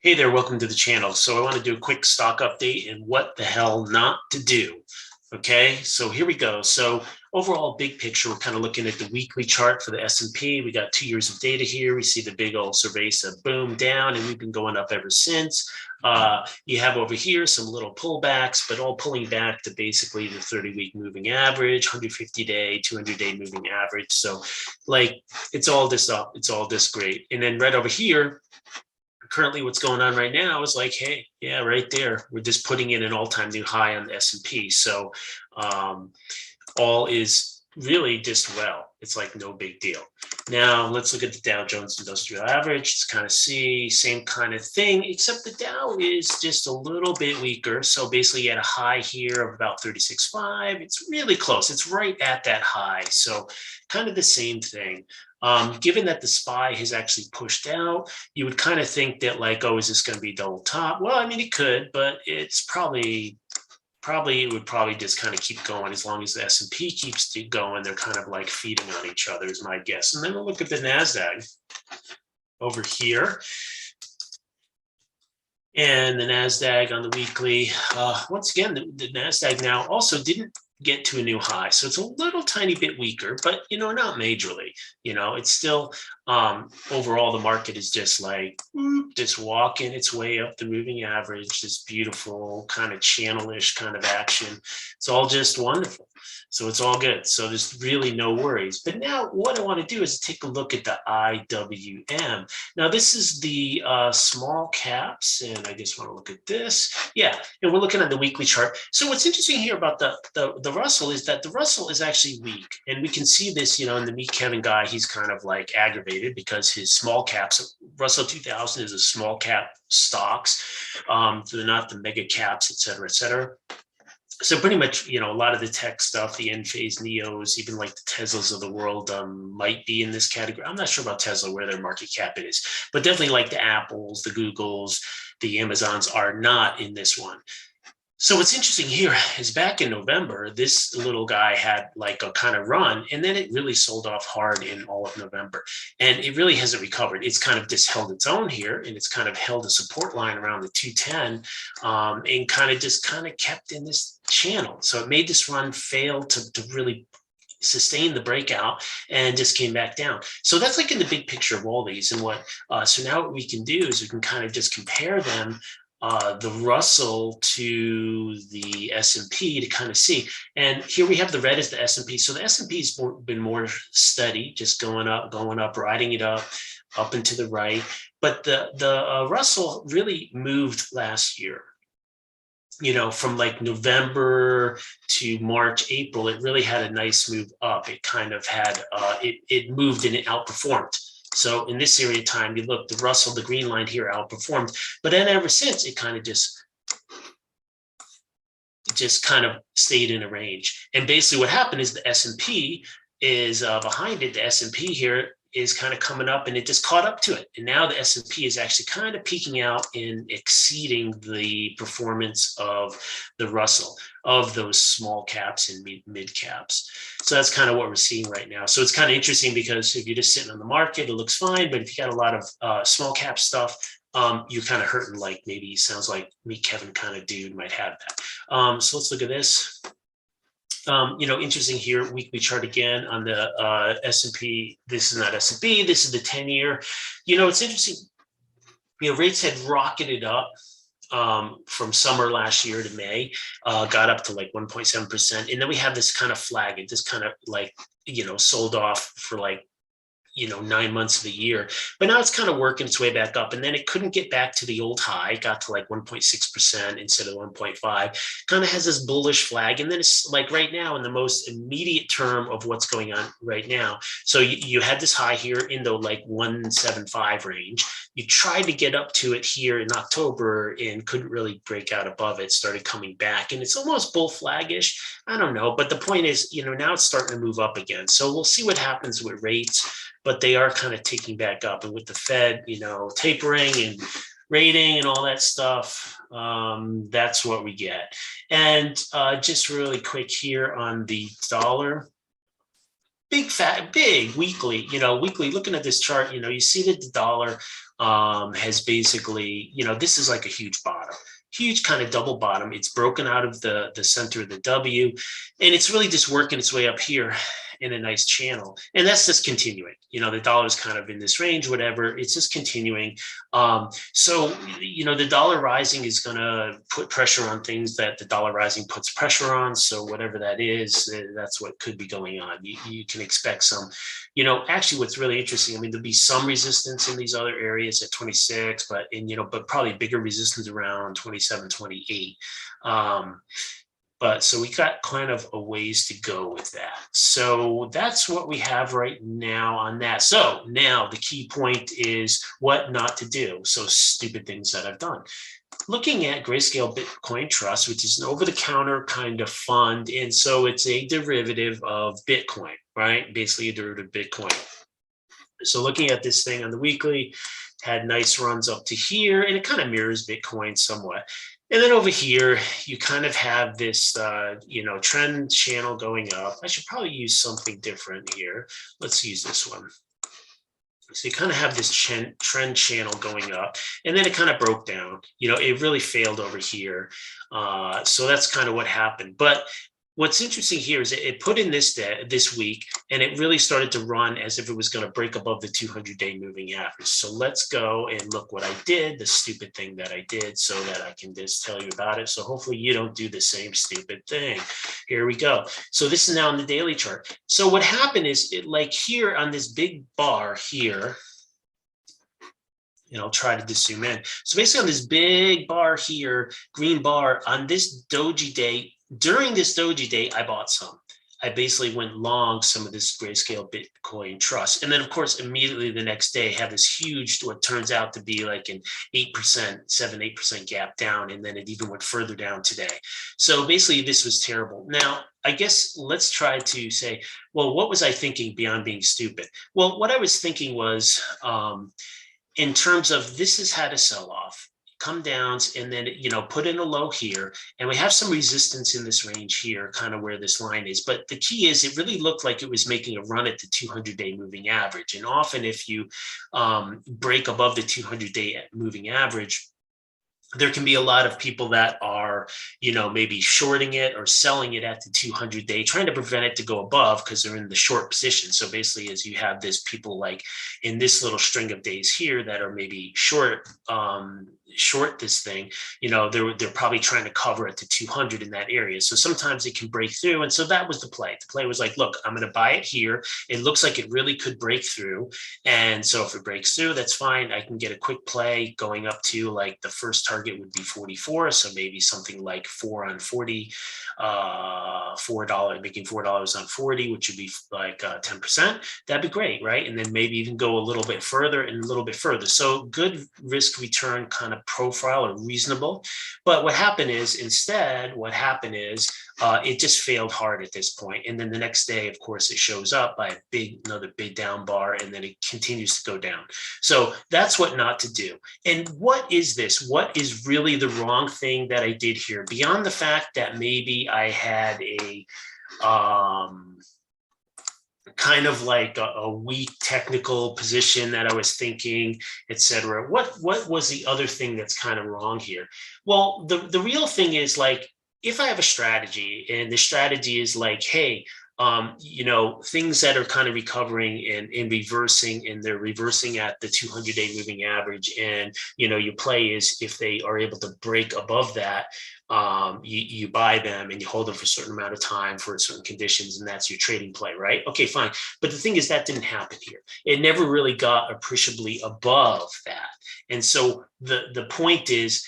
Hey there, welcome to the channel. So I want to do a quick stock update and what the hell not to do. Okay, so here we go. So overall, big picture, we're kind of looking at the weekly chart for the S&P. We got 2 years of data here. We see the big old Cerveza boom down, and we've been going up ever since. You have over here some little pullbacks, but all pulling back to basically the 30-week moving average, 150-day, 200-day moving average. So like it's all this up, it's all this great. And then right over here, currently what's going on right now is like, hey, yeah, right there, we're just putting in an all-time new high on the S&P. So all is really just well. It's like no big deal. Now let's look at the Dow Jones Industrial Average. It's kind of see same kind of thing, except the Dow is just a little bit weaker. So basically at a high here of about 36.5, it's really close. It's right at that high. So kind of the same thing. Given that the SPY has actually pushed out, you would kind of think that like, oh, is this going to be double top? Well, I mean, it could, but it's probably it would probably just kind of keep going as long as the S&P keeps going. They're kind of like feeding on each other is my guess. And then we'll look at the NASDAQ over here. And the NASDAQ on the weekly, once again, the NASDAQ now also didn't get to a new high. So it's a little tiny bit weaker, but, not majorly. It's still, overall, the market is just like, just walking its way up the moving average, this beautiful kind of channelish kind of action. It's all just wonderful. So it's all good. So there's really no worries. But now what I want to do is take a look at the IWM. Now this is the small caps, and I just want to look at this. Yeah, and we're looking at the weekly chart. So what's interesting here about the Russell is that the Russell is actually weak. And we can see this, in the Meet Kevin guy, he's kind of like aggravated because his small caps, Russell 2000 is a small cap stocks. They're not the mega caps, et cetera, et cetera. So pretty much, a lot of the tech stuff, the Enphase Neos, even like the Teslas of the world might be in this category. I'm not sure about Tesla, where their market cap is, but definitely like the Apples, the Googles, the Amazons are not in this one. So what's interesting here is back in November, this little guy had like a kind of run, and then it really sold off hard in all of November. And it really hasn't recovered. It's kind of just held its own here, and it's kind of held a support line around the 210 and kind of kept in this channel. So it made this run fail to really sustain the breakout and just came back down. So that's like in the big picture of all these. And so now what we can do is we can kind of just compare them, the Russell to the S&P to kind of see. And here we have the red as the S&P. So the S&P's been more steady, just going up, riding it up and to the right. But the Russell really moved last year. From like November to March, April, it really had a nice move up. It kind of had, it moved and it outperformed. So in this area of time, you look, the Russell, the green line here outperformed, but then ever since it kind of just kind of stayed in a range. And basically what happened is the S&P is behind it. The S&P here is kind of coming up and it just caught up to it. And now the S&P is actually kind of peaking out and exceeding the performance of the Russell, of those small caps and mid caps. So that's kind of what we're seeing right now. So it's kind of interesting because if you're just sitting on the market, it looks fine. But if you got a lot of small cap stuff, you're kind of hurting, like maybe sounds like Meet Kevin kind of dude might have that. So let's look at this. Interesting here, weekly chart again on the S&P. This is not S&P, this is the 10-year. It's interesting, rates had rocketed up from summer last year to May, got up to like 1.7%. And then we have this kind of flag. It just kind of like, sold off for like, 9 months of the year, but now it's kind of working its way back up. And then it couldn't get back to the old high, got to like 1.6% instead of 1.5, kind of has this bullish flag. And then it's like right now in the most immediate term of what's going on right now. So you had this high here in the like 175 range. You tried to get up to it here in October and couldn't really break out above it, started coming back. And it's almost bull flaggish. I don't know. But the point is, now it's starting to move up again. So we'll see what happens with rates, but they are kind of ticking back up. And with the Fed, tapering and rating and all that stuff, that's what we get. And just really quick here on the dollar. Big weekly, looking at this chart, you see that the dollar has basically, this is like a huge bottom, huge kind of double bottom. It's broken out of the center of the W, and it's really just working its way up here in a nice channel. And that's just continuing. The dollar is kind of in this range, whatever. It's just continuing. So, the dollar rising is going to put pressure on things that the dollar rising puts pressure on. So whatever that is, that's what could be going on. You can expect some, actually what's really interesting, I mean, there'll be some resistance in these other areas at 26, but probably bigger resistance around 27, 28. But so we got kind of a ways to go with that. So that's what we have right now on that. So now the key point is what not to do. So stupid things that I've done. Looking at Grayscale Bitcoin Trust, which is an over-the-counter kind of fund. And so it's a derivative of Bitcoin, right? Basically a derivative of Bitcoin. So looking at this thing on the weekly, had nice runs up to here, and it kind of mirrors Bitcoin somewhat. And then over here, you kind of have this, trend channel going up. I should probably use something different here. Let's use this one. So you kind of have this trend channel going up, and then it kind of broke down. It really failed over here. So that's kind of what happened. But what's interesting here is it put in this week, and it really started to run as if it was going to break above the 200-day moving average. So let's go and look what I did, the stupid thing that I did, so that I can just tell you about it. So hopefully you don't do the same stupid thing. Here we go. So this is now on the daily chart. So what happened is, like here on this big bar here, and I'll try to just zoom in. So basically on this big bar here, green bar, on this doji day, during this doji day, I bought some. I basically went long some of this Grayscale Bitcoin Trust. And then, of course, immediately the next day, have this huge, what turns out to be like an 8%, 7-8% gap down. And then it even went further down today. So basically, this was terrible. Now, I guess let's try to say, well, what was I thinking beyond being stupid? Well, what I was thinking was, in terms of this has had a sell-off, come down, and then, put in a low here, and we have some resistance in this range here, kind of where this line is. But the key is it really looked like it was making a run at the 200-day moving average. And often if you break above the 200-day moving average, there can be a lot of people that are, maybe shorting it or selling it at the 200-day, trying to prevent it to go above because they're in the short position. So basically, as you have this people like in this little string of days here that are maybe short this thing, they're probably trying to cover it to 200 in that area. So sometimes it can break through. And so that was the play. The play was like, look, I'm going to buy it here. It looks like it really could break through. And so if it breaks through, that's fine. I can get a quick play going up to like the first target would be 44. So maybe something like 4 on 40, $4, making $4 on 40, which would be like 10%. That'd be great, right? And then maybe even go a little bit further and a little bit further. So good risk return kind of profile or reasonable. But what happened is it just failed hard at this point. And then the next day, of course, it shows up by another big down bar, and then it continues to go down. So that's what not to do. And what is this? What is really the wrong thing that I did here? Beyond the fact that maybe I had a kind of like a weak technical position that I was thinking, et cetera. What was the other thing that's kind of wrong here? Well, the real thing is, like, if I have a strategy and the strategy is like, hey, things that are kind of recovering and reversing, and they're reversing at the 200-day moving average. And, your play is if they are able to break above that, you buy them and you hold them for a certain amount of time for certain conditions, and that's your trading play, right? Okay, fine. But the thing is, that didn't happen here. It never really got appreciably above that. And so the point is,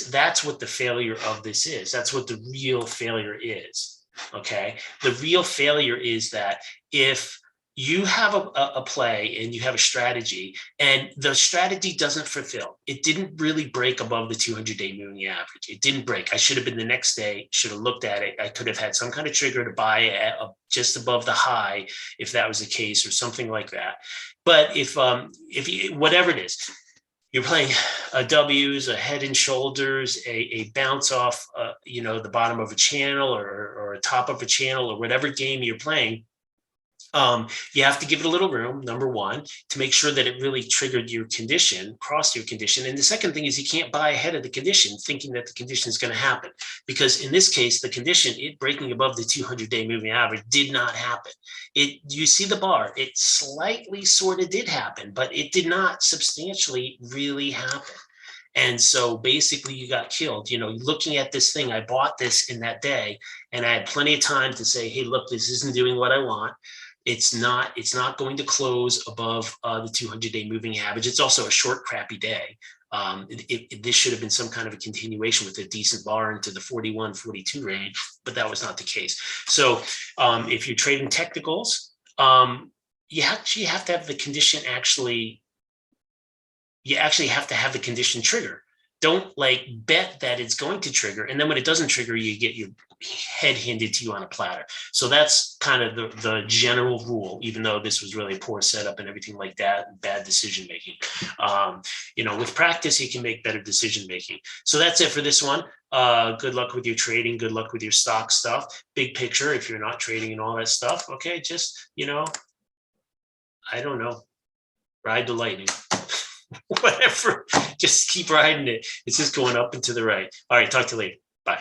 that's what the failure of this is. That's what the real failure is. Okay. The real failure is that if you have a play and you have a strategy, and the strategy doesn't fulfill, it didn't really break above the 200-day moving average. It didn't break. I should have been the next day, should have looked at it. I could have had some kind of trigger to buy it just above the high, if that was the case, or something like that. But if you, whatever it is, you're playing a W's, a head and shoulders, a bounce off, the bottom of a channel or a top of a channel, or whatever game you're playing, You have to give it a little room, number one, to make sure that it really triggered your condition, crossed your condition. And the second thing is you can't buy ahead of the condition thinking that the condition is going to happen. Because in this case, the condition, it breaking above the 200-day moving average, did not happen. You see the bar, it slightly sort of did happen, but it did not substantially really happen. And so basically you got killed. Looking at this thing, I bought this in that day and I had plenty of time to say, hey, look, this isn't doing what I want. It's not going to close above the 200-day moving average. It's also a short, crappy day. This should have been some kind of a continuation with a decent bar into the 41, 42 range, but that was not the case. So if you're trading technicals, you actually have to have the condition have to have the condition trigger. Don't bet that it's going to trigger. And then when it doesn't trigger, you get your head handed to you on a platter. So that's kind of the general rule, even though this was really a poor setup and everything like that, bad decision making. With practice, you can make better decision making. So that's it for this one. Good luck with your trading. Good luck with your stock stuff. Big picture, if you're not trading and all that stuff, okay, just, I don't know, ride the lightning. Whatever, just keep riding it. It's just going up and to the right. All right, talk to you later. Bye.